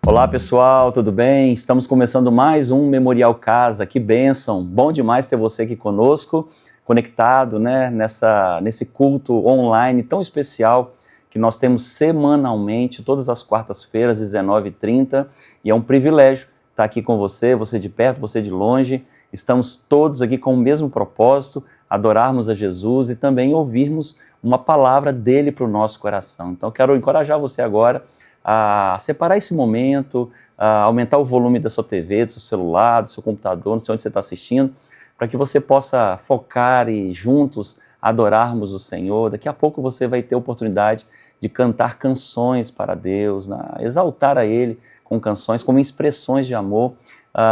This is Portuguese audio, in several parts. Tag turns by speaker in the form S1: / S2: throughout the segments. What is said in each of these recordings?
S1: Olá pessoal, tudo bem? Estamos começando mais um Memorial Casa, que bênção! Bom demais ter você aqui conosco, conectado, né, nesse culto online tão especial que nós temos semanalmente, todas as quartas-feiras, 19h30, e é um privilégio estar aqui com você de perto, você de longe. Estamos todos aqui com o mesmo propósito, adorarmos a Jesus e também ouvirmos uma palavra dele para o nosso coração. Então quero encorajar você agora a separar esse momento, a aumentar o volume da sua TV, do seu celular, do seu computador, não sei onde você está assistindo, para que você possa focar e juntos adorarmos o Senhor. Daqui a pouco você vai ter a oportunidade de cantar canções para Deus, exaltar a Ele com canções, como expressões de amor.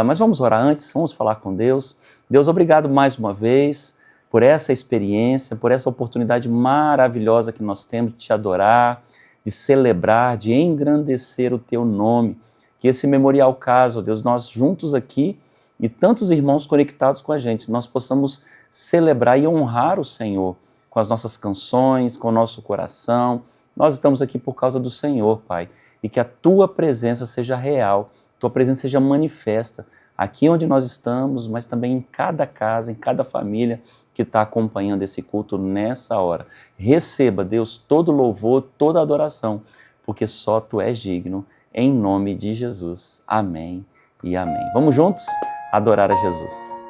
S1: Mas vamos orar antes, vamos falar com Deus. Deus, obrigado mais uma vez por essa experiência, por essa oportunidade maravilhosa que nós temos de te adorar, de celebrar, de engrandecer o Teu nome. Que esse Memorial Casa, ó Deus, nós juntos aqui e tantos irmãos conectados com a gente, nós possamos celebrar e honrar o Senhor com as nossas canções, com o nosso coração. Nós estamos aqui por causa do Senhor, Pai, e que a Tua presença seja real, Tua presença seja manifesta aqui onde nós estamos, mas também em cada casa, em cada família que está acompanhando esse culto nessa hora. Receba, Deus, todo louvor, toda adoração, porque só Tu és digno, em nome de Jesus. Amém e amém. Vamos juntos adorar a Jesus.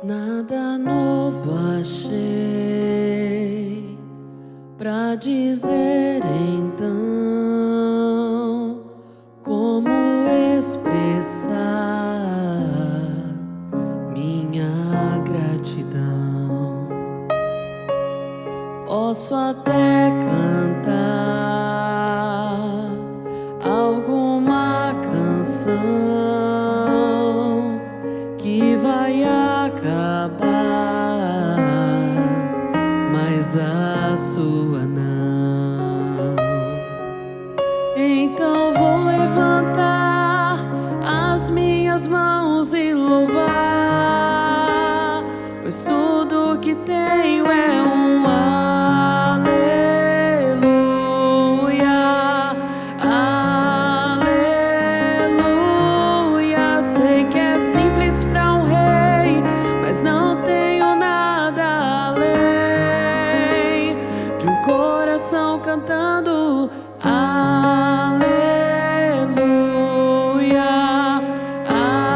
S2: Nada novo achei pra dizer então, como expressar minha gratidão. Posso até cantar alguma canção que vai acabar, mas a sua não. Então vou levantar as minhas mãos e louvar, pois tudo que tenho é um aleluia, aleluia. Sei que é simples para um rei, mas não tenho nada além de um coração cantando aleluia, aleluia.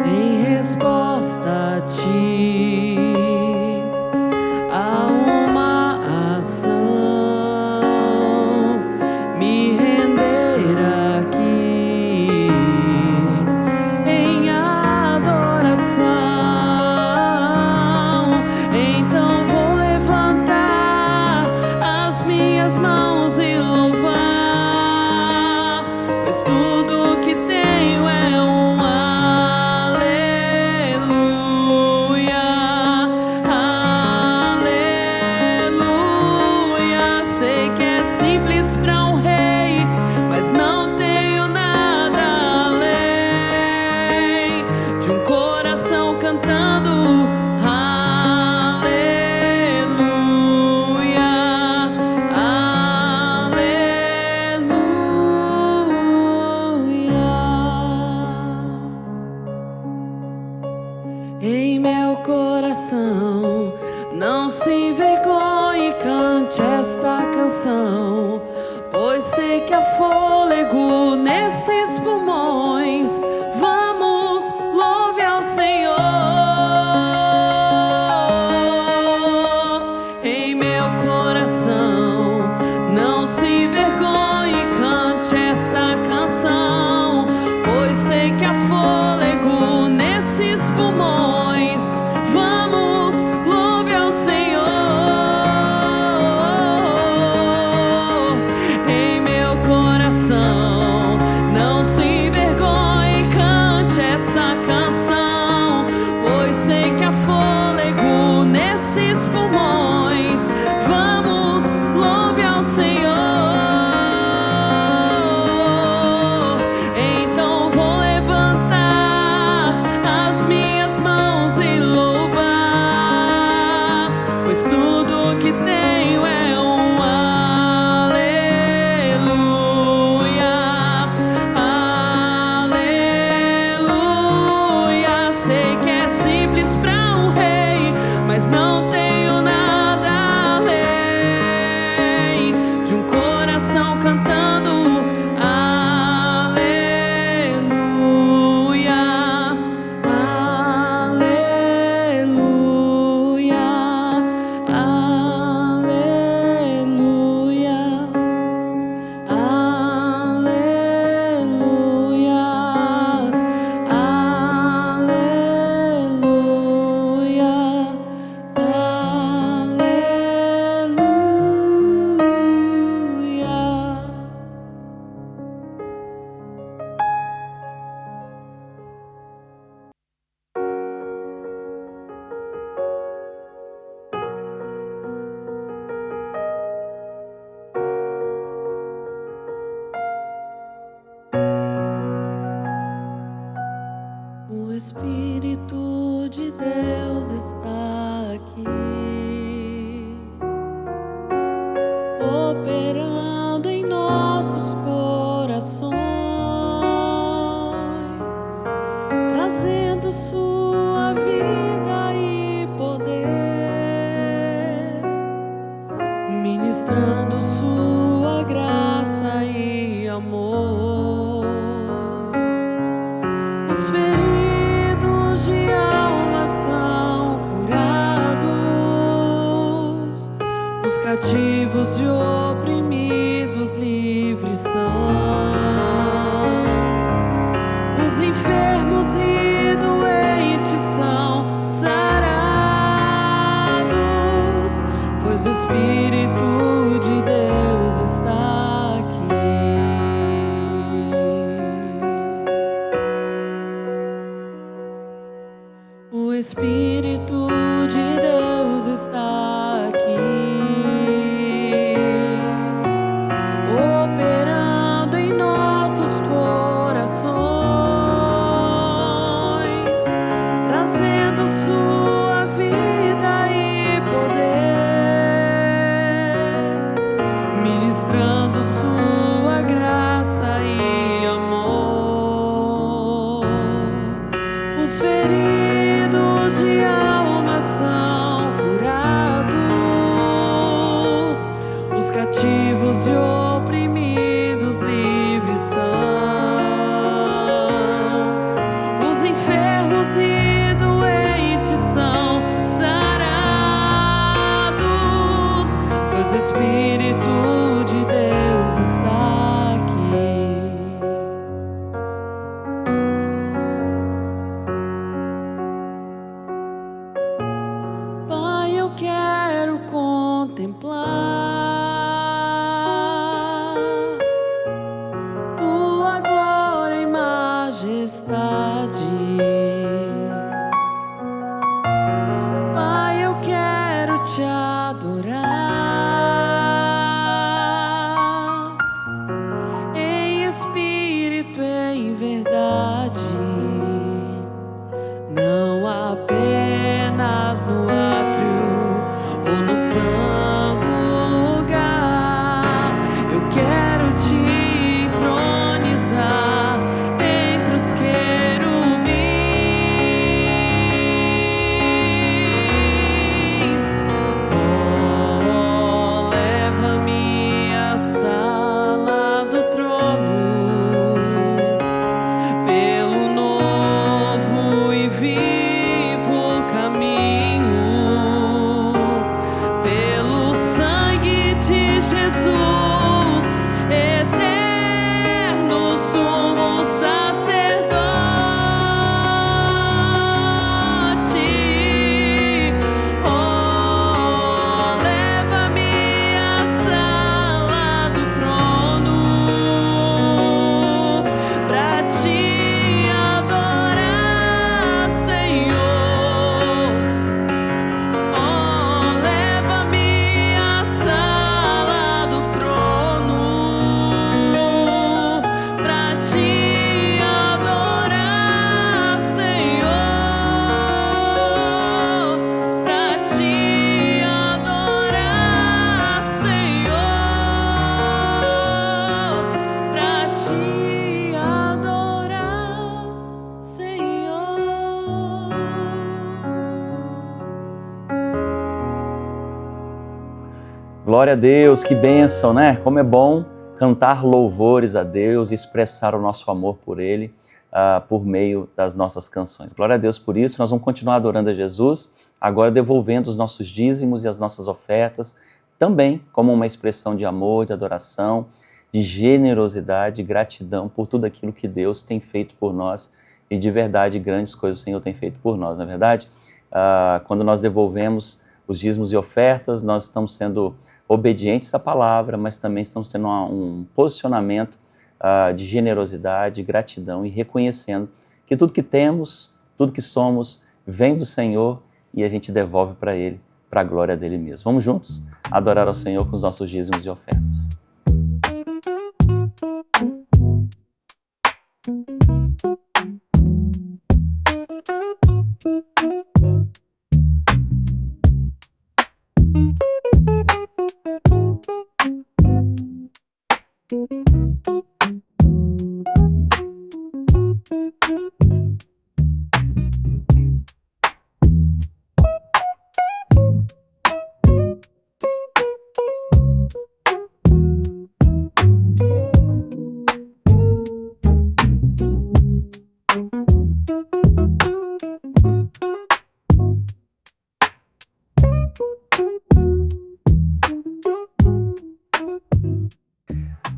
S2: Em resposta a Ti, a uma ação, me render aqui em adoração. Então vou levantar as minhas mãos e louvar, pois tudo que tenho é um aleluia, aleluia. Sei que é simples para um rei, mas não tenho nada além de um coração cantando aleluia, aleluia. Em meu coração não se envergonhe, cante esta canção, pois sei que há fôlego nesses pulmões. Vamos, louve ao Senhor. Em meu coração não se envergonhe, cante esta canção, pois sei que há fôlego nesses pulmões. Vamos, louve ao Senhor. Em meu coração Deus está aqui, operando em nossos corações, trazendo sua vida e poder, ministrando sua graça e amor. Os feridos de alma são curados, os cativos e oprimidos livres são, os enfermos e doentes são sarados, pois o Espírito de Deus está aqui. O Espírito de Deus está aqui, operando em nossos corações, trazendo sua vida e poder, ministrando sua graça e amor. Os feridos de alma são curados, os cativos e oprimidos livres são, os enfermos e doentes são sarados, pois o Espírito de Deus está aqui. Pai, eu quero contemplar tua glória e majestade. Pai, eu quero te adorar em espírito e em verdade, não apenas no átrio ou no santo lugar. Eu quero te entronizar entre os querubins. Oh, leva-me à sala do trono, pelo novo e vivo caminho, pelo sangue de Jesus, eterno sumo sacerdote. Oh, leva-me à sala do trono pra te adorar, Senhor. Oh, leva-me à sala do trono pra te adorar, Senhor. Pra te adorar, Senhor. Pra te adorar, Senhor.
S1: Glória a Deus, que bênção, né? Como é bom cantar louvores a Deus e expressar o nosso amor por Ele por meio das nossas canções. Glória a Deus por isso. Nós vamos continuar adorando a Jesus, agora devolvendo os nossos dízimos e as nossas ofertas, também como uma expressão de amor, de adoração, de generosidade, de gratidão por tudo aquilo que Deus tem feito por nós e de verdade grandes coisas o Senhor tem feito por nós, não é verdade? Quando nós devolvemos os dízimos e ofertas, nós estamos sendo obedientes à palavra, mas também estamos tendo um posicionamento de generosidade, gratidão e reconhecendo que tudo que temos, tudo que somos, vem do Senhor e a gente devolve para Ele, para a glória dele mesmo. Vamos juntos adorar ao Senhor com os nossos dízimos e ofertas.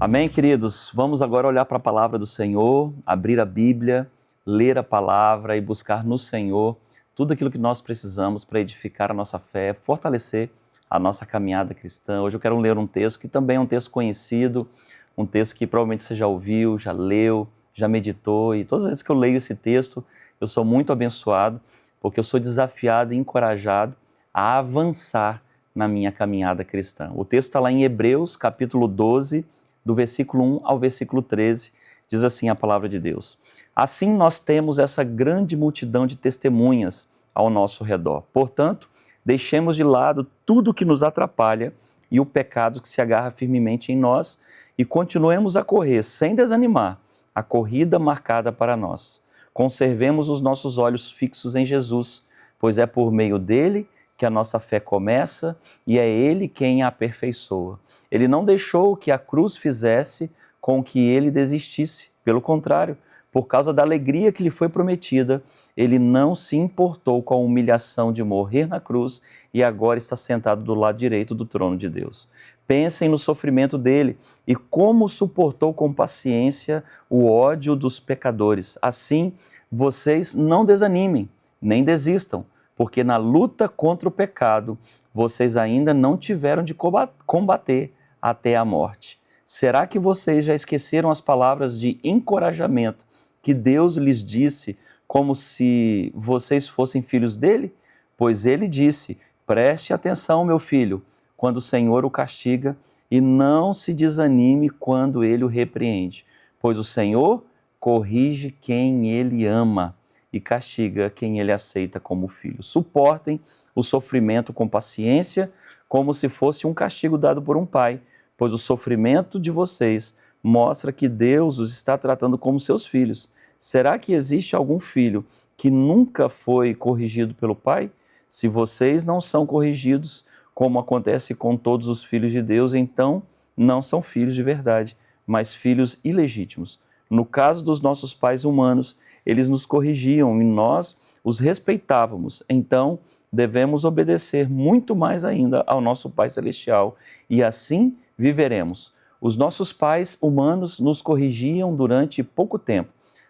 S1: Amém, queridos? Vamos agora olhar para a palavra do Senhor, abrir a Bíblia, ler a palavra e buscar no Senhor tudo aquilo que nós precisamos para edificar a nossa fé, fortalecer a nossa caminhada cristã. Hoje eu quero ler um texto que também é um texto conhecido, um texto que provavelmente você já ouviu, já leu, já meditou, e todas as vezes que eu leio esse texto, eu sou muito abençoado, porque eu sou desafiado e encorajado a avançar na minha caminhada cristã. O texto está lá em Hebreus, capítulo 12, do versículo 1 ao versículo 13, diz assim a palavra de Deus: assim nós temos essa grande multidão de testemunhas ao nosso redor. Portanto, deixemos de lado tudo que nos atrapalha e o pecado que se agarra firmemente em nós e continuemos a correr sem desanimar a corrida marcada para nós. Conservemos os nossos olhos fixos em Jesus, pois é por meio dele que a nossa fé começa e é ele quem a aperfeiçoa. Ele não deixou que a cruz fizesse com que ele desistisse. Pelo contrário, por causa da alegria que lhe foi prometida, ele não se importou com a humilhação de morrer na cruz e agora está sentado do lado direito do trono de Deus. Pensem no sofrimento dele e como suportou com paciência o ódio dos pecadores. Assim, vocês não desanimem, nem desistam, porque na luta contra o pecado, vocês ainda não tiveram de combater até a morte. Será que vocês já esqueceram as palavras de encorajamento que Deus lhes disse como se vocês fossem filhos dele? Pois ele disse: preste atenção, meu filho, quando o Senhor o castiga, e não se desanime quando ele o repreende, pois o Senhor corrige quem ele ama e castiga quem ele aceita como filho. Suportem o sofrimento com paciência, como se fosse um castigo dado por um pai, pois o sofrimento de vocês mostra que Deus os está tratando como seus filhos. Será que existe algum filho que nunca foi corrigido pelo pai? Se vocês não são corrigidos, como acontece com todos os filhos de Deus, então não são filhos de verdade, mas filhos ilegítimos. No caso dos nossos pais humanos, eles nos corrigiam e nós os respeitávamos. Então, devemos obedecer muito mais ainda ao nosso Pai Celestial e assim viveremos. Os nossos pais humanos nos corrigiam durante pouco tempo,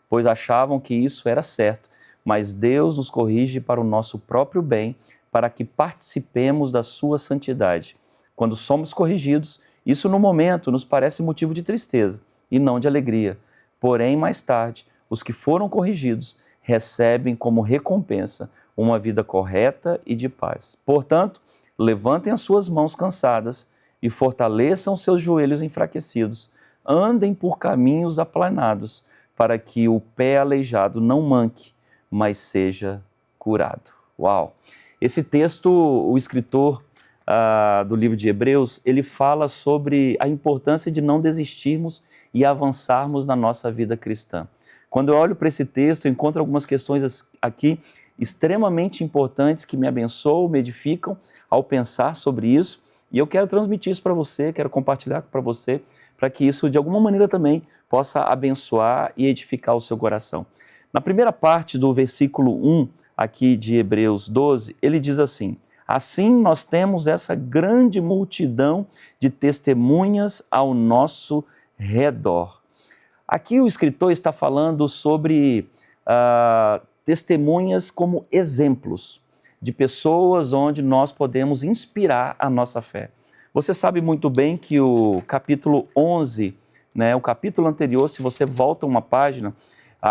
S1: pois achavam que isso era certo, mas Deus nos corrige para o nosso próprio bem, para que participemos da sua santidade. Quando somos corrigidos, isso no momento nos parece motivo de tristeza e não de alegria. Porém, mais tarde, os que foram corrigidos recebem como recompensa uma vida correta e de paz. Portanto, levantem as suas mãos cansadas e fortaleçam seus joelhos enfraquecidos. Andem por caminhos aplanados, para que o pé aleijado não manque, mas seja curado. Uau! Esse texto, o escritor do livro de Hebreus, ele fala sobre a importância de não desistirmos e avançarmos na nossa vida cristã. Quando eu olho para esse texto, eu encontro algumas questões aqui extremamente importantes que me abençoam, me edificam ao pensar sobre isso. E eu quero transmitir isso para você, quero compartilhar para você, para que isso de alguma maneira também possa abençoar e edificar o seu coração. Na primeira parte do versículo 1 aqui de Hebreus 12, ele diz assim: assim nós temos essa grande multidão de testemunhas ao nosso redor. Aqui o escritor está falando sobre testemunhas como exemplos de pessoas onde nós podemos inspirar a nossa fé. Você sabe muito bem que o capítulo 11, né, o capítulo anterior, se você volta uma página,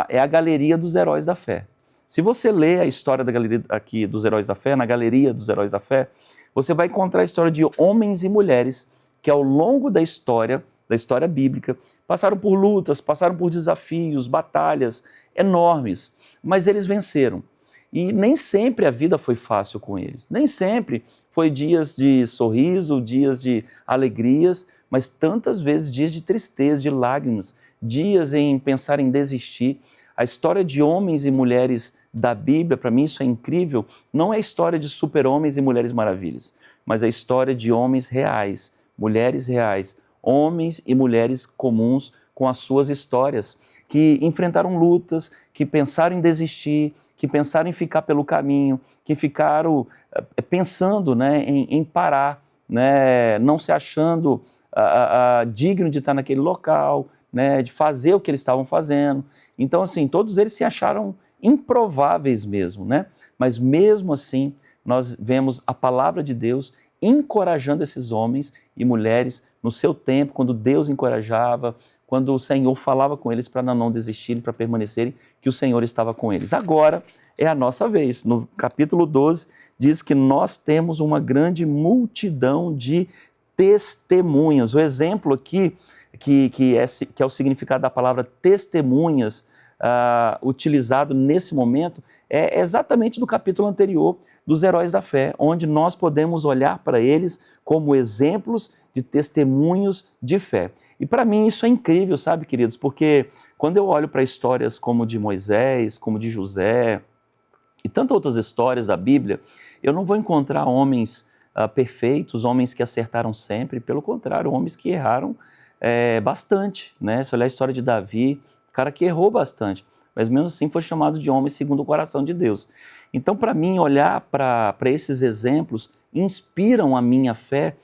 S1: é a galeria dos heróis da fé. Se você ler a história da galeria aqui dos heróis da fé, na galeria dos heróis da fé, você vai encontrar a história de homens e mulheres que ao longo da história bíblica, passaram por lutas, passaram por desafios, batalhas enormes, mas eles venceram. E nem sempre a vida foi fácil com eles, nem sempre foi dias de sorriso, dias de alegrias, mas tantas vezes dias de tristeza, de lágrimas, dias em pensar em desistir. A história de homens e mulheres da Bíblia, para mim isso é incrível, não é a história de super-homens e mulheres maravilhas, mas é a história de homens reais, mulheres reais, homens e mulheres comuns com as suas histórias, que enfrentaram lutas, que pensaram em desistir, que pensaram em ficar pelo caminho, que ficaram pensando, né, em parar, né, não se achando digno de estar naquele local, né, de fazer o que eles estavam fazendo. Então, assim, todos eles se acharam improváveis mesmo, né? Mas mesmo assim, nós vemos a palavra de Deus encorajando esses homens e mulheres no seu tempo, quando Deus encorajava, quando o Senhor falava com eles para não desistirem, para permanecerem, que o Senhor estava com eles. Agora é a nossa vez. No capítulo 12, diz que nós temos uma grande multidão de testemunhas. O exemplo aqui, que é o significado da palavra testemunhas, utilizado nesse momento, é exatamente do capítulo anterior dos heróis da fé, onde nós podemos olhar para eles como exemplos de testemunhos de fé. E para mim isso é incrível, sabe, queridos? Porque quando eu olho para histórias como de Moisés, como de José e tantas outras histórias da Bíblia, eu não vou encontrar homens perfeitos, homens que acertaram sempre, pelo contrário, homens que erraram bastante, né? Se olhar a história de Davi, o cara que errou bastante, mas mesmo assim foi chamado de homem segundo o coração de Deus. Então, para mim, olhar para esses exemplos inspiram a minha fé,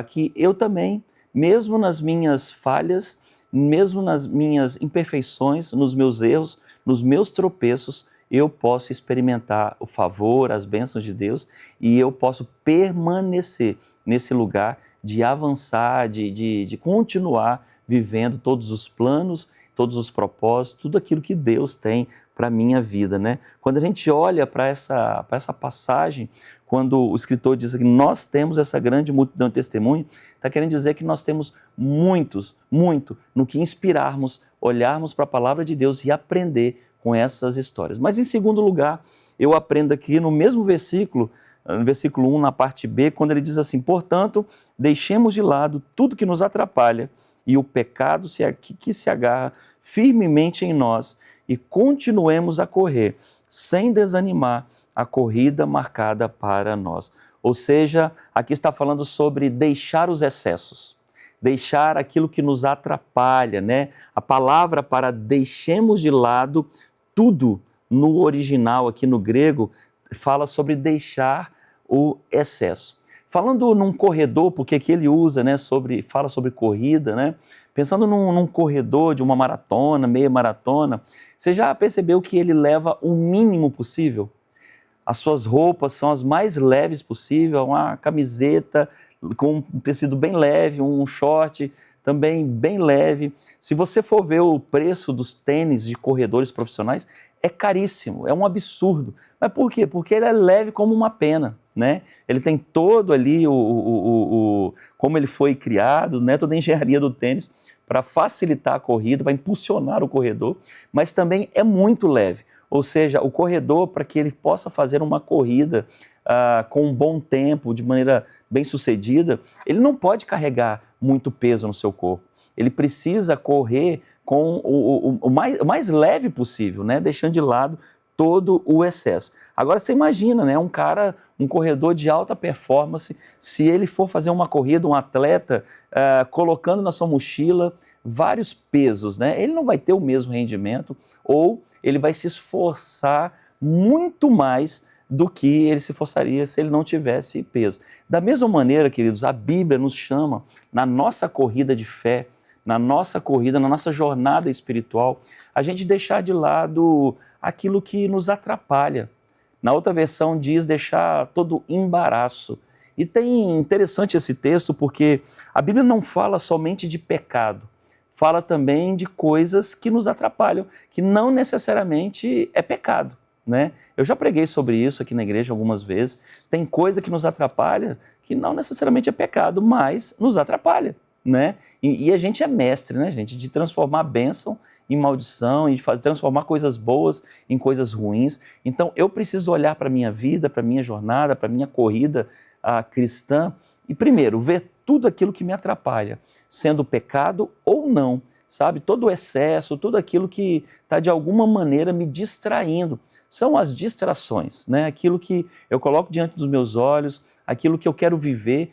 S1: que eu também, mesmo nas minhas falhas, mesmo nas minhas imperfeições, nos meus erros, nos meus tropeços, eu posso experimentar o favor, as bênçãos de Deus, e eu posso permanecer nesse lugar de avançar, de continuar vivendo todos os planos, todos os propósitos, tudo aquilo que Deus tem para a minha vida, né? Quando a gente olha para essa passagem, quando o escritor diz que nós temos essa grande multidão de testemunho, está querendo dizer que nós temos muito no que inspirarmos, olharmos para a palavra de Deus e aprender com essas histórias. Mas em segundo lugar, eu aprendo aqui no mesmo versículo, no versículo 1, na parte B, quando ele diz assim: portanto, deixemos de lado tudo que nos atrapalha e o pecado que se agarra firmemente em nós e continuemos a correr, sem desanimar, a corrida marcada para nós. Ou seja, aqui está falando sobre deixar os excessos, deixar aquilo que nos atrapalha, né? A palavra para deixemos de lado tudo, no original aqui no grego, fala sobre deixar o excesso. Falando num corredor, porque aqui ele usa, né, fala sobre corrida, né? Pensando num corredor de uma maratona, meia maratona, você já percebeu que ele leva o mínimo possível? As suas roupas são as mais leves possível, uma camiseta com um tecido bem leve, um short também bem leve. Se você for ver o preço dos tênis de corredores profissionais, é caríssimo, é um absurdo. Mas por quê? Porque ele é leve como uma pena, né? Ele tem todo ali como ele foi criado, né? Toda a engenharia do tênis para facilitar a corrida, para impulsionar o corredor, mas também é muito leve. Ou seja, o corredor, para que ele possa fazer uma corrida com um bom tempo, de maneira bem sucedida, ele não pode carregar muito peso no seu corpo. Ele precisa correr com o mais leve possível, né? Deixando de lado todo o excesso. Agora você imagina, né? Um corredor de alta performance, se ele for fazer uma corrida, um atleta, colocando na sua mochila vários pesos, né? Ele não vai ter o mesmo rendimento, ou ele vai se esforçar muito mais do que ele se esforçaria se ele não tivesse peso. Da mesma maneira, queridos, a Bíblia nos chama, na nossa corrida de fé, na nossa corrida, na nossa jornada espiritual, a gente deixar de lado aquilo que nos atrapalha. Na outra versão diz deixar todo embaraço. E tem interessante esse texto porque a Bíblia não fala somente de pecado, fala também de coisas que nos atrapalham, que não necessariamente é pecado, né? Eu já preguei sobre isso aqui na igreja algumas vezes. Tem coisa que nos atrapalha que não necessariamente é pecado, mas nos atrapalha, né? E a gente é mestre, né, gente, de transformar bênção em maldição, e de transformar coisas boas em coisas ruins. Então eu preciso olhar para a minha vida, para a minha jornada, para a minha corrida cristã e primeiro ver tudo aquilo que me atrapalha, sendo pecado ou não, sabe? Todo o excesso, tudo aquilo que está de alguma maneira me distraindo. São as distrações, né? Aquilo que eu coloco diante dos meus olhos, aquilo que eu quero viver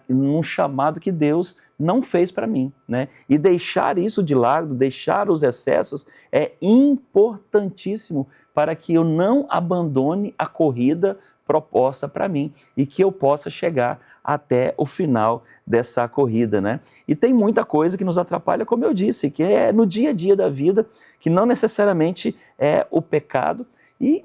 S1: num chamado que Deus não fez para mim, né? E deixar isso de lado, deixar os excessos é importantíssimo para que eu não abandone a corrida proposta para mim e que eu possa chegar até o final dessa corrida, né? E tem muita coisa que nos atrapalha, como eu disse, que é no dia a dia da vida, que não necessariamente é o pecado,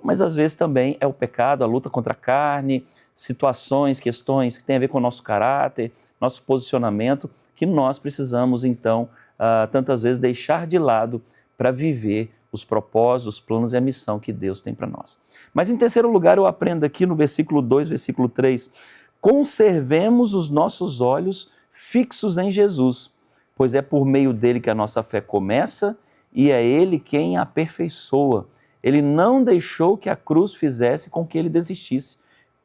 S1: mas às vezes também é o pecado, a luta contra a carne, situações, questões que têm a ver com o nosso caráter, nosso posicionamento, que nós precisamos então, tantas vezes, deixar de lado para viver os propósitos, os planos e a missão que Deus tem para nós. Mas em terceiro lugar, eu aprendo aqui no versículo 2, versículo 3, conservemos os nossos olhos fixos em Jesus, pois é por meio dele que a nossa fé começa e é ele quem a aperfeiçoa. Ele não deixou que a cruz fizesse com que ele desistisse.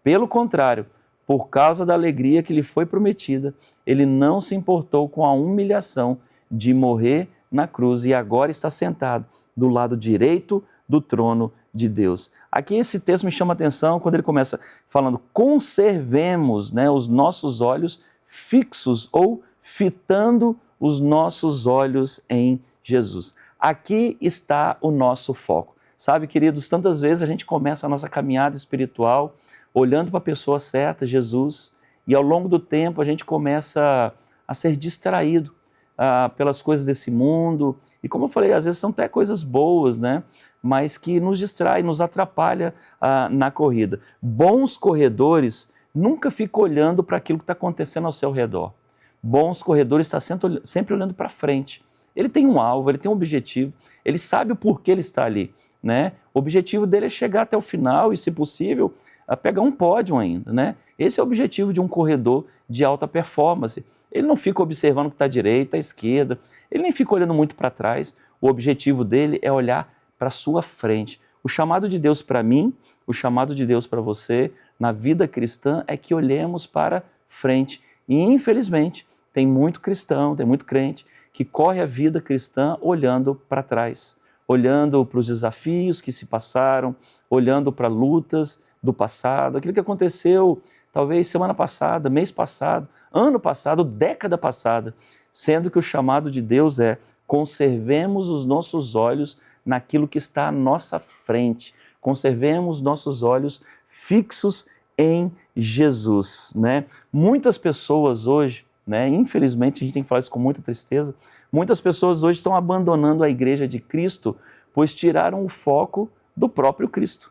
S1: Pelo contrário, por causa da alegria que lhe foi prometida, ele não se importou com a humilhação de morrer na cruz e agora está sentado do lado direito do trono de Deus. Aqui esse texto me chama a atenção quando ele começa falando, conservemos, né, os nossos olhos fixos ou fitando os nossos olhos em Jesus. Aqui está o nosso foco. Sabe, queridos, tantas vezes a gente começa a nossa caminhada espiritual olhando para a pessoa certa, Jesus, e ao longo do tempo a gente começa a ser distraído pelas coisas desse mundo, e como eu falei, às vezes são até coisas boas, né? Mas que nos distrai, nos atrapalha na corrida. Bons corredores nunca ficam olhando para aquilo que está acontecendo ao seu redor. Bons corredores estão sempre olhando para frente. Ele tem um alvo, ele tem um objetivo, ele sabe o porquê ele está ali, né? O objetivo dele é chegar até o final e, se possível, pegar um pódio ainda, né? Esse é o objetivo de um corredor de alta performance. Ele não fica observando o que está à direita, à esquerda, ele nem fica olhando muito para trás. O objetivo dele é olhar para a sua frente. O chamado de Deus para mim, o chamado de Deus para você, na vida cristã, é que olhemos para frente. E, infelizmente, tem muito cristão, tem muito crente que corre a vida cristã olhando para trás, olhando para os desafios que se passaram, olhando para lutas do passado, aquilo que aconteceu talvez semana passada, mês passado, ano passado, década passada, sendo que o chamado de Deus é conservemos os nossos olhos naquilo que está à nossa frente, conservemos nossos olhos fixos em Jesus, né? Muitas pessoas hoje, né, infelizmente a gente tem que falar isso com muita tristeza, muitas pessoas hoje estão abandonando a igreja de Cristo, pois tiraram o foco do próprio Cristo.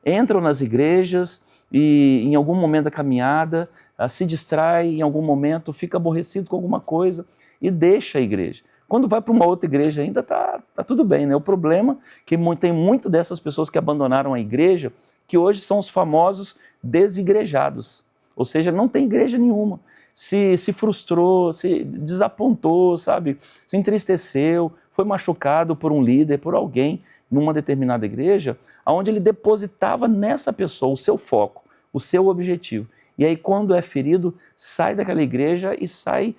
S1: Entram nas igrejas e em algum momento da caminhada se distrai, em algum momento fica aborrecido com alguma coisa e deixa a igreja. Quando vai para uma outra igreja ainda tá tudo bem, né? O problema é que tem muito dessas pessoas que abandonaram a igreja, que hoje são os famosos desigrejados, ou seja, não tem igreja nenhuma. Se frustrou, se desapontou, sabe? Se entristeceu, foi machucado por um líder, por alguém numa determinada igreja, onde ele depositava nessa pessoa o seu foco, o seu objetivo. E aí, quando é ferido, sai daquela igreja e sai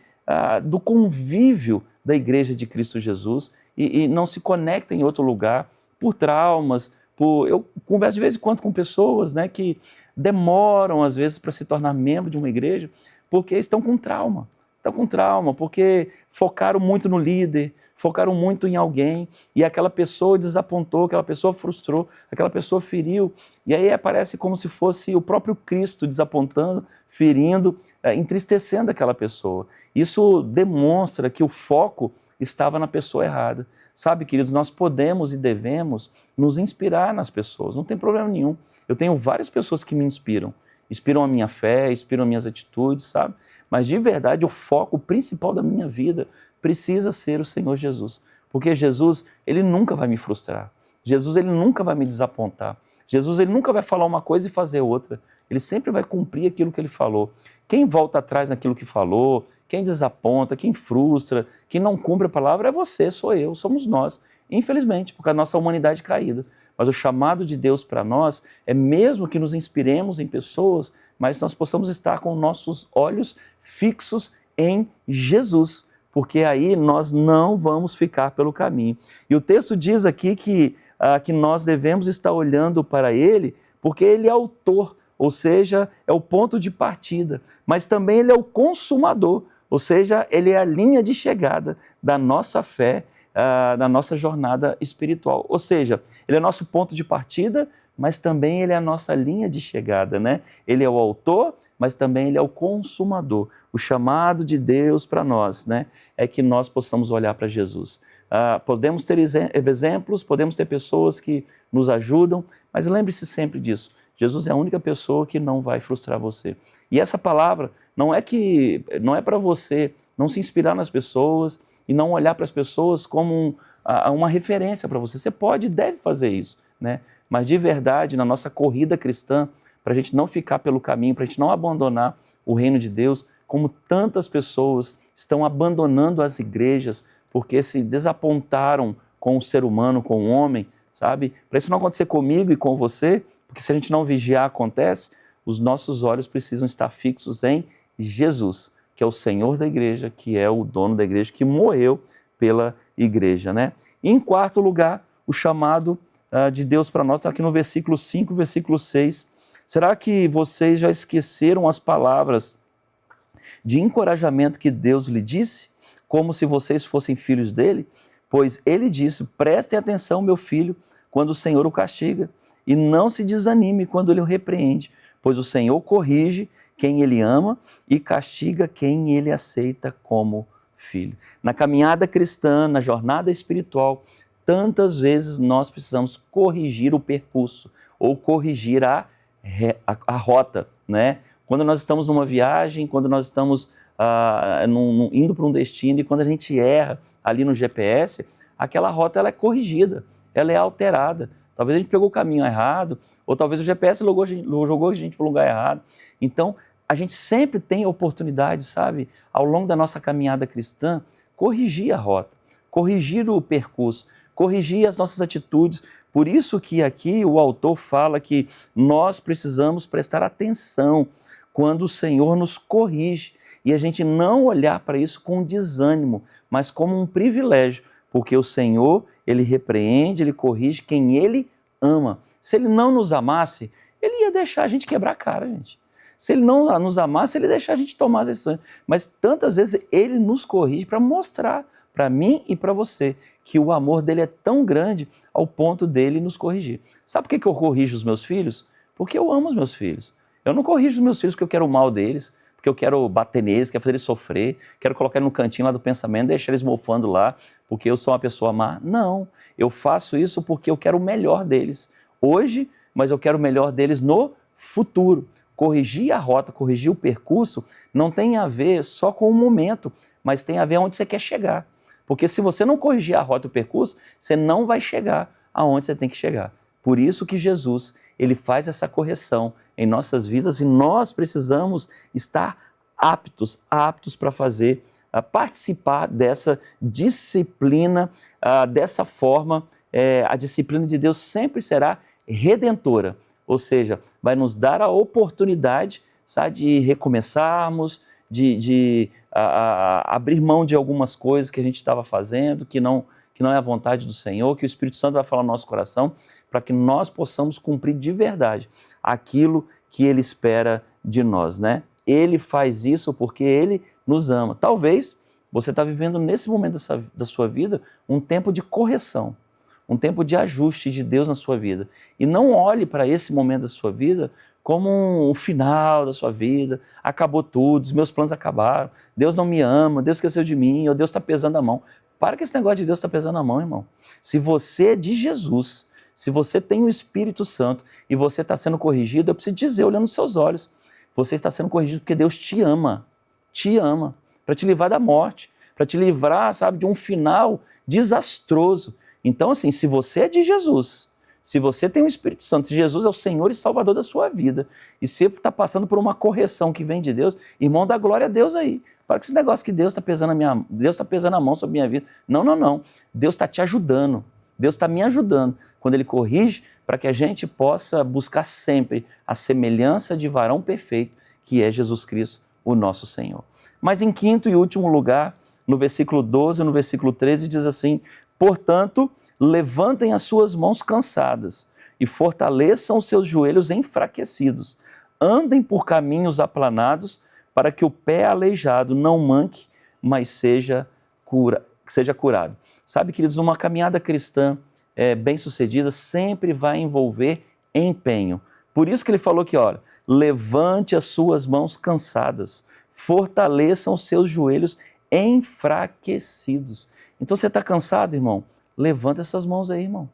S1: do convívio da igreja de Cristo Jesus e não se conecta em outro lugar por traumas. Eu converso de vez em quando com pessoas, né, que demoram, às vezes, para se tornar membro de uma igreja, porque estão com trauma. Estão com trauma, porque focaram muito no líder, focaram muito em alguém, e aquela pessoa desapontou, aquela pessoa frustrou, aquela pessoa feriu, e aí aparece como se fosse o próprio Cristo desapontando, ferindo, entristecendo aquela pessoa. Isso demonstra que o foco estava na pessoa errada. Sabe, queridos, nós podemos e devemos nos inspirar nas pessoas, não tem problema nenhum. Eu tenho várias pessoas que me inspiram a minha fé, inspiram minhas atitudes, sabe? Mas de verdade o foco principal da minha vida precisa ser o Senhor Jesus. Porque Jesus, ele nunca vai me frustrar. Jesus, ele nunca vai me desapontar. Jesus, ele nunca vai falar uma coisa e fazer outra. Ele sempre vai cumprir aquilo que ele falou. Quem volta atrás naquilo que falou, quem desaponta, quem frustra, quem não cumpre a palavra é você, sou eu, somos nós. Infelizmente, porque a nossa humanidade é caída. Mas o chamado de Deus para nós é mesmo que nos inspiremos em pessoas, mas nós possamos estar com nossos olhos fixos em Jesus, porque aí nós não vamos ficar pelo caminho. E o texto diz aqui que nós devemos estar olhando para Ele, porque Ele é autor, ou seja, é o ponto de partida, mas também Ele é o consumador, ou seja, Ele é a linha de chegada da nossa fé, na nossa jornada espiritual. Ou seja, ele é nosso ponto de partida, mas também ele é a nossa linha de chegada, né? Ele é o autor, mas também ele é o consumador. O chamado de Deus para nós, né, é que nós possamos olhar para Jesus. Podemos ter exemplos, podemos ter pessoas que nos ajudam, mas lembre-se sempre disso. Jesus é a única pessoa que não vai frustrar você. E essa palavra não é para você não se inspirar nas pessoas e não olhar para as pessoas como uma referência para você. Você pode e deve fazer isso, né? Mas de verdade, na nossa corrida cristã, para a gente não ficar pelo caminho, para a gente não abandonar o reino de Deus, como tantas pessoas estão abandonando as igrejas porque se desapontaram com o ser humano, com o homem, sabe? Para isso não acontecer comigo e com você, porque se a gente não vigiar, acontece, os nossos olhos precisam estar fixos em Jesus, que é o Senhor da igreja, que é o dono da igreja, que morreu pela igreja, né? E em quarto lugar, o chamado de Deus para nós está aqui no versículo 5, versículo 6. Será que vocês já esqueceram as palavras de encorajamento que Deus lhe disse, como se vocês fossem filhos dele? Pois ele disse: prestem atenção, meu filho, quando o Senhor o castiga, e não se desanime quando ele o repreende, pois o Senhor corrige quem ele ama e castiga quem ele aceita como filho. Na caminhada cristã, na jornada espiritual, tantas vezes nós precisamos corrigir o percurso ou corrigir a rota, né? Quando nós estamos numa viagem, quando nós estamos indo para um destino e quando a gente erra ali no GPS, aquela rota ela é corrigida, ela é alterada. Talvez a gente pegou o caminho errado, ou talvez o GPS jogou a gente para o lugar errado. Então, a gente sempre tem a oportunidade, sabe, ao longo da nossa caminhada cristã, corrigir a rota, corrigir o percurso, corrigir as nossas atitudes. Por isso que aqui o autor fala que nós precisamos prestar atenção quando o Senhor nos corrige e a gente não olhar para isso com desânimo, mas como um privilégio, porque o Senhor, ele repreende, ele corrige quem ele ama. Se ele não nos amasse, ele ia deixar a gente quebrar a cara, gente. Se ele não nos amasse, ele ia deixar a gente tomar as decisões. Mas tantas vezes ele nos corrige para mostrar para mim e para você que o amor dele é tão grande ao ponto dele nos corrigir. Sabe por que eu corrijo os meus filhos? Porque eu amo os meus filhos. Eu não corrijo os meus filhos porque eu quero o mal deles, porque eu quero bater neles, quero fazer eles sofrer, quero colocar eles no cantinho lá do pensamento, deixar eles mofando lá, porque eu sou uma pessoa má. Não, eu faço isso porque eu quero o melhor deles hoje, mas eu quero o melhor deles no futuro. Corrigir a rota, corrigir o percurso, não tem a ver só com o momento, mas tem a ver aonde você quer chegar. Porque se você não corrigir a rota e o percurso, você não vai chegar aonde você tem que chegar. Por isso que Jesus, ele faz essa correção em nossas vidas e nós precisamos estar aptos para participar dessa disciplina, dessa forma. A disciplina de Deus sempre será redentora, ou seja, vai nos dar a oportunidade, sabe, de recomeçarmos, de abrir mão de algumas coisas que a gente estava fazendo, que não é a vontade do Senhor, que o Espírito Santo vai falar no nosso coração, para que nós possamos cumprir de verdade aquilo que Ele espera de nós, né? Ele faz isso porque Ele nos ama. Talvez você está vivendo nesse momento da sua vida um tempo de correção, um tempo de ajuste de Deus na sua vida. E não olhe para esse momento da sua vida como o final da sua vida, acabou tudo, os meus planos acabaram, Deus não me ama, Deus esqueceu de mim, ou Deus está pesando a mão. Para que esse negócio de Deus está pesando a mão, irmão. Se você é de Jesus, se você tem o Espírito Santo e você está sendo corrigido, eu preciso dizer, olhando nos seus olhos, você está sendo corrigido porque Deus te ama, para te livrar da morte, para te livrar, sabe, de um final desastroso. Então, assim, se você é de Jesus, se você tem o Espírito Santo, se Jesus é o Senhor e Salvador da sua vida, e você está passando por uma correção que vem de Deus, irmão, dá glória a Deus aí. Para que esse negócio que Deus está pesando a mão sobre a minha vida. Não. Deus está te ajudando. Deus está me ajudando quando Ele corrige para que a gente possa buscar sempre a semelhança de varão perfeito, que é Jesus Cristo, o nosso Senhor. Mas em quinto e último lugar, no versículo 12 e no versículo 13, diz assim: portanto, levantem as suas mãos cansadas e fortaleçam os seus joelhos enfraquecidos. Andem por caminhos aplanados para que o pé aleijado não manque, mas seja seja curado. Sabe, queridos, uma caminhada cristã bem-sucedida sempre vai envolver empenho. Por isso que ele falou que, olha, levante as suas mãos cansadas, fortaleçam os seus joelhos enfraquecidos. Então você está cansado, irmão? Levanta essas mãos aí, irmão.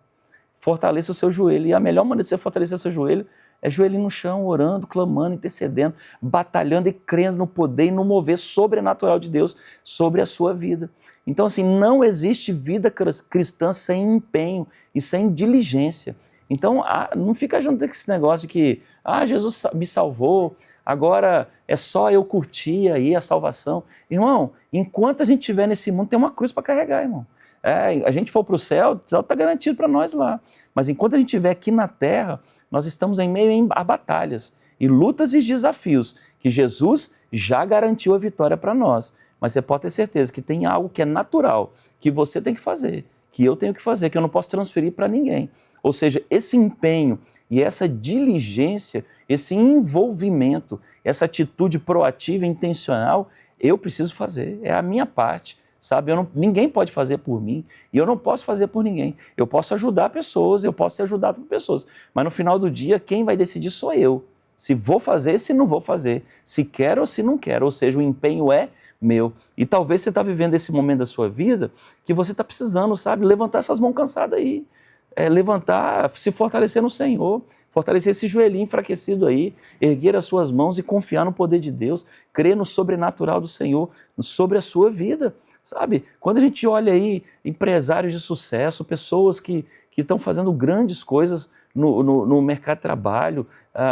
S1: Fortaleça o seu joelho. E a melhor maneira de você fortalecer o seu joelho é joelho no chão, orando, clamando, intercedendo, batalhando e crendo no poder e no mover sobrenatural de Deus sobre a sua vida. Então, assim, não existe vida cristã sem empenho e sem diligência. Então, não fica achando que esse negócio de que, Jesus me salvou, agora é só eu curtir aí a salvação. Irmão, enquanto a gente estiver nesse mundo, tem uma cruz para carregar, irmão. A gente for para o céu está garantido para nós lá. Mas enquanto a gente estiver aqui na terra, nós estamos em meio a batalhas e lutas e desafios que Jesus já garantiu a vitória para nós. Mas você pode ter certeza que tem algo que é natural, que você tem que fazer, que eu tenho que fazer, que eu não posso transferir para ninguém. Ou seja, esse empenho e essa diligência, esse envolvimento, essa atitude proativa e intencional, eu preciso fazer, é a minha parte. Sabe, ninguém pode fazer por mim e eu não posso fazer por ninguém. Eu posso ajudar pessoas, eu posso ser ajudado por pessoas, mas no final do dia quem vai decidir sou eu. Se vou fazer, se não vou fazer, se quero ou se não quero, ou seja, o empenho é meu. E talvez você está vivendo esse momento da sua vida que você está precisando, sabe, levantar essas mãos cansadas aí, levantar, se fortalecer no Senhor, fortalecer esse joelhinho enfraquecido aí, erguer as suas mãos e confiar no poder de Deus, crer no sobrenatural do Senhor sobre a sua vida. Sabe, quando a gente olha aí empresários de sucesso, pessoas que estão fazendo grandes coisas no mercado de trabalho,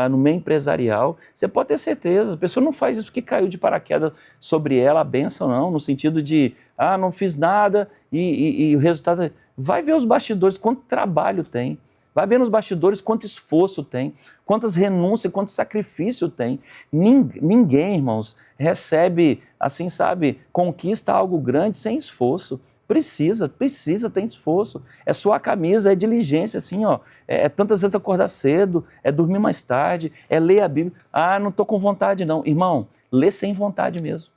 S1: no meio empresarial, você pode ter certeza, a pessoa não faz isso porque caiu de paraquedas sobre ela a bênção, não, no sentido de, não fiz nada e o resultado... Vai ver os bastidores, quanto trabalho tem. Vai ver nos bastidores quanto esforço tem, quantas renúncias, quanto sacrifício tem. Ninguém, irmãos, recebe, assim, sabe, conquista algo grande sem esforço. Precisa ter esforço. É suar a camisa, é diligência, assim, ó. É tantas vezes acordar cedo, é dormir mais tarde, é ler a Bíblia. Não estou com vontade, não. Irmão, lê sem vontade mesmo.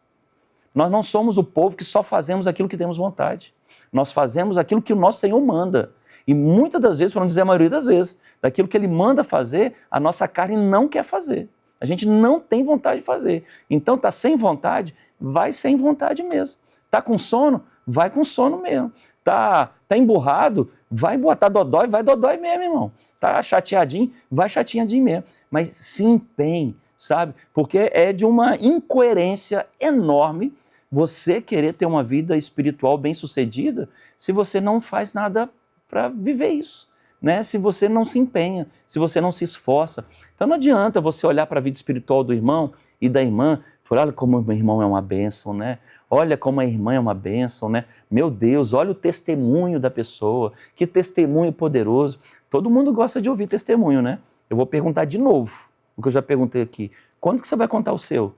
S1: Nós não somos o povo que só fazemos aquilo que temos vontade. Nós fazemos aquilo que o nosso Senhor manda. E muitas das vezes, para não dizer a maioria das vezes, daquilo que Ele manda fazer, a nossa carne não quer fazer. A gente não tem vontade de fazer. Então, está sem vontade, vai sem vontade mesmo. Está com sono? Vai com sono mesmo. Está emburrado? Vai emburrar. Está dodói? Vai dodói mesmo, irmão. Está chateadinho? Vai chateadinho mesmo. Mas se empenhe, sabe? Porque é de uma incoerência enorme você querer ter uma vida espiritual bem-sucedida se você não faz nada para viver isso, né? Se você não se empenha, se você não se esforça. Então não adianta você olhar para a vida espiritual do irmão e da irmã e falar, olha como o meu irmão é uma bênção, né? Olha como a irmã é uma bênção, né? Meu Deus, olha o testemunho da pessoa, que testemunho poderoso. Todo mundo gosta de ouvir testemunho, né? Eu vou perguntar de novo, o que eu já perguntei aqui. Quando que você vai contar o seu?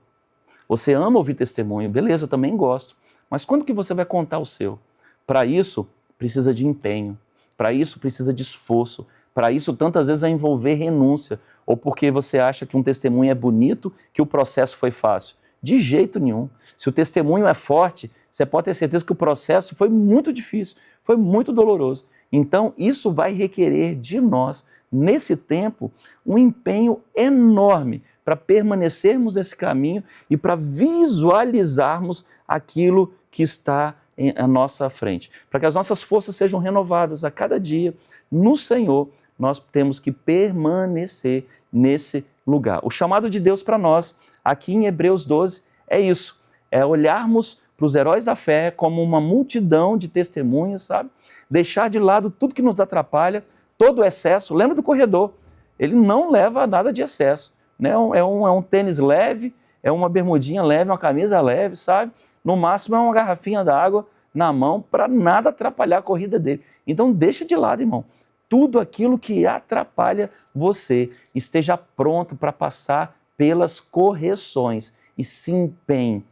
S1: Você ama ouvir testemunho, beleza, eu também gosto. Mas quando que você vai contar o seu? Para isso, precisa de empenho. Para isso, precisa de esforço. Para isso, tantas vezes vai envolver renúncia. Ou porque você acha que um testemunho é bonito, que o processo foi fácil. De jeito nenhum. Se o testemunho é forte, você pode ter certeza que o processo foi muito difícil, foi muito doloroso. Então, isso vai requerer de nós, nesse tempo, um empenho enorme para permanecermos nesse caminho e para visualizarmos aquilo que está à nossa frente. Para que as nossas forças sejam renovadas a cada dia no Senhor, nós temos que permanecer nesse lugar. O chamado de Deus para nós, aqui em Hebreus 12, é isso. É olharmos para os heróis da fé como uma multidão de testemunhas, sabe? Deixar de lado tudo que nos atrapalha, todo o excesso. Lembra do corredor? Ele não leva nada de excesso. Né? É um tênis leve, é uma bermudinha leve, uma camisa leve, sabe? No máximo é uma garrafinha d'água na mão para nada atrapalhar a corrida dele. Então deixa de lado, irmão. Tudo aquilo que atrapalha você, esteja pronto para passar pelas correções e se empenhe,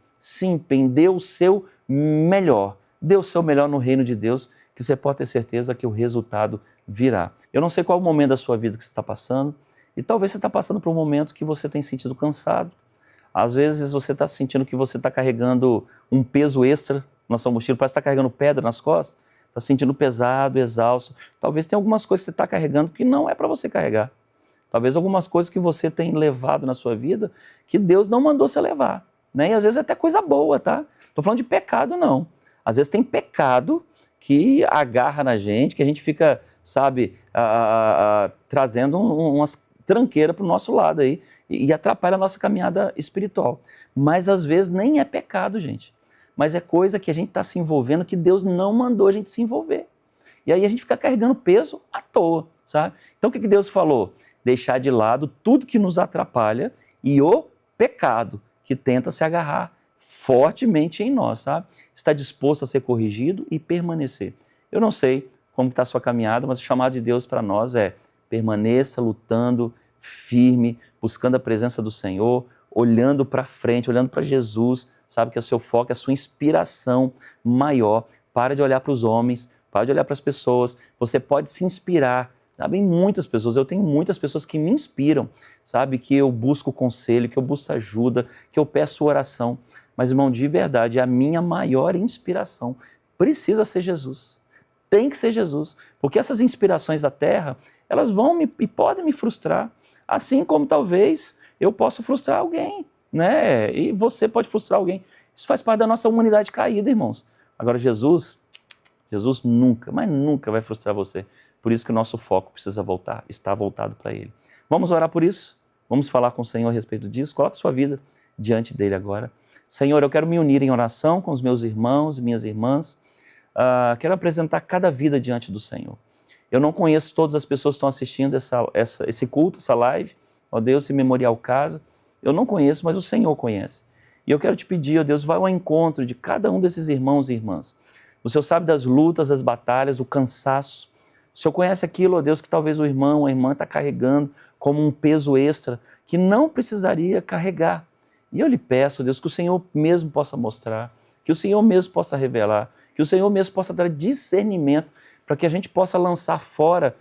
S1: dê o seu melhor. Dê o seu melhor no reino de Deus, que você pode ter certeza que o resultado virá. Eu não sei qual é o momento da sua vida que você está passando, e talvez você está passando por um momento que você tem sentido cansado. Às vezes você está sentindo que você está carregando um peso extra nossa mochila, parece que está carregando pedra nas costas, está se sentindo pesado, exausto. Talvez tenha algumas coisas que você está carregando que não é para você carregar. Talvez algumas coisas que você tem levado na sua vida que Deus não mandou você levar, né? E às vezes é até coisa boa, tá? Estou falando de pecado, não. Às vezes tem pecado que agarra na gente, que a gente fica, sabe, trazendo umas tranqueiras para o nosso lado aí e atrapalha a nossa caminhada espiritual. Mas às vezes nem é pecado, gente. Mas é coisa que a gente está se envolvendo que Deus não mandou a gente se envolver. E aí a gente fica carregando peso à toa, sabe? Então o que Deus falou? Deixar de lado tudo que nos atrapalha e o pecado que tenta se agarrar fortemente em nós, sabe? Está disposto a ser corrigido e permanecer. Eu não sei como está a sua caminhada, mas o chamado de Deus para nós é permaneça lutando, firme, buscando a presença do Senhor, olhando para frente, olhando para Jesus, sabe que é o seu foco, é a sua inspiração maior. Para de olhar para os homens, para de olhar para as pessoas. Você pode se inspirar, sabe, em muitas pessoas. Eu tenho muitas pessoas que me inspiram, sabe, que eu busco conselho, que eu busco ajuda, que eu peço oração. Mas, irmão, de verdade, a minha maior inspiração precisa ser Jesus. Tem que ser Jesus. Porque essas inspirações da terra, elas vão e podem me frustrar. Assim como talvez eu possa frustrar alguém, né? E você pode frustrar alguém. Isso faz parte da nossa humanidade caída, irmãos. Agora, Jesus nunca, mas nunca vai frustrar você. Por isso que o nosso foco precisa voltar, está voltado para Ele. Vamos orar por isso? Vamos falar com o Senhor a respeito disso? Coloque sua vida diante dEle agora. Senhor, eu quero me unir em oração com os meus irmãos e minhas irmãs. Quero apresentar cada vida diante do Senhor. Eu não conheço todas as pessoas que estão assistindo esse culto, essa live, ó Deus, esse Memorial Casa. Eu não conheço, mas o Senhor conhece. E eu quero te pedir, ó Deus, vai ao encontro de cada um desses irmãos e irmãs. O Senhor sabe das lutas, das batalhas, o cansaço. O Senhor conhece aquilo, ó Deus, que talvez o irmão, a irmã está carregando como um peso extra que não precisaria carregar. E eu lhe peço, Deus, que o Senhor mesmo possa mostrar, que o Senhor mesmo possa revelar, que o Senhor mesmo possa dar discernimento para que a gente possa lançar fora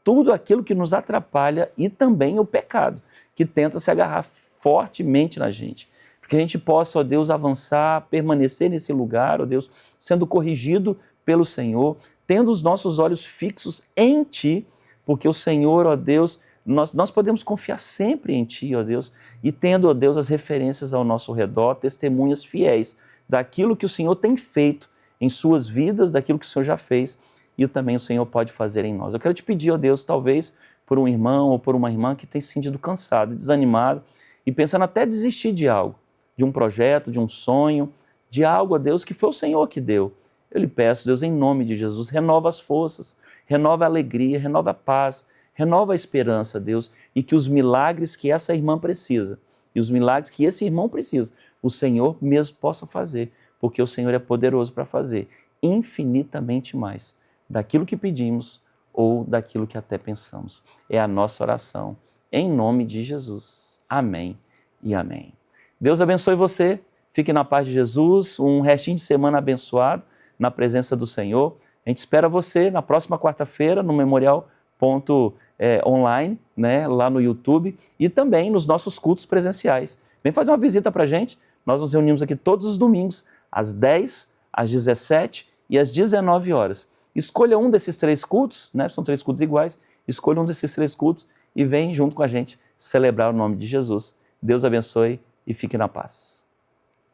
S1: tudo aquilo que nos atrapalha e também o pecado, que tenta se agarrar fortemente na gente. Para que a gente possa, ó Deus, avançar, permanecer nesse lugar, ó Deus, sendo corrigido pelo Senhor, tendo os nossos olhos fixos em Ti, porque o Senhor, ó Deus, nós podemos confiar sempre em Ti, ó Deus, e tendo, ó Deus, as referências ao nosso redor, testemunhas fiéis daquilo que o Senhor tem feito em suas vidas, daquilo que o Senhor já fez, e também o Senhor pode fazer em nós. Eu quero te pedir, ó Deus, talvez por um irmão ou por uma irmã que tem se sentido cansado, desanimado, e pensando até desistir de algo, de um projeto, de um sonho, de algo, ó Deus, que foi o Senhor que deu. Eu lhe peço, Deus, em nome de Jesus, renova as forças, renova a alegria, renova a paz, renova a esperança, Deus, e que os milagres que essa irmã precisa, e os milagres que esse irmão precisa, o Senhor mesmo possa fazer, porque o Senhor é poderoso para fazer infinitamente mais daquilo que pedimos ou daquilo que até pensamos. É a nossa oração, em nome de Jesus. Amém e amém. Deus abençoe você, fique na paz de Jesus, um restinho de semana abençoado, na presença do Senhor. A gente espera você na próxima quarta-feira no Memorial.online, né, lá no YouTube, e também nos nossos cultos presenciais. Vem fazer uma visita para a gente, nós nos reunimos aqui todos os domingos, às 10, às 17 e às 19 horas. Escolha um desses 3 cultos, né, são 3 cultos iguais, escolha um desses 3 cultos e vem junto com a gente celebrar o nome de Jesus. Deus abençoe e fique na paz.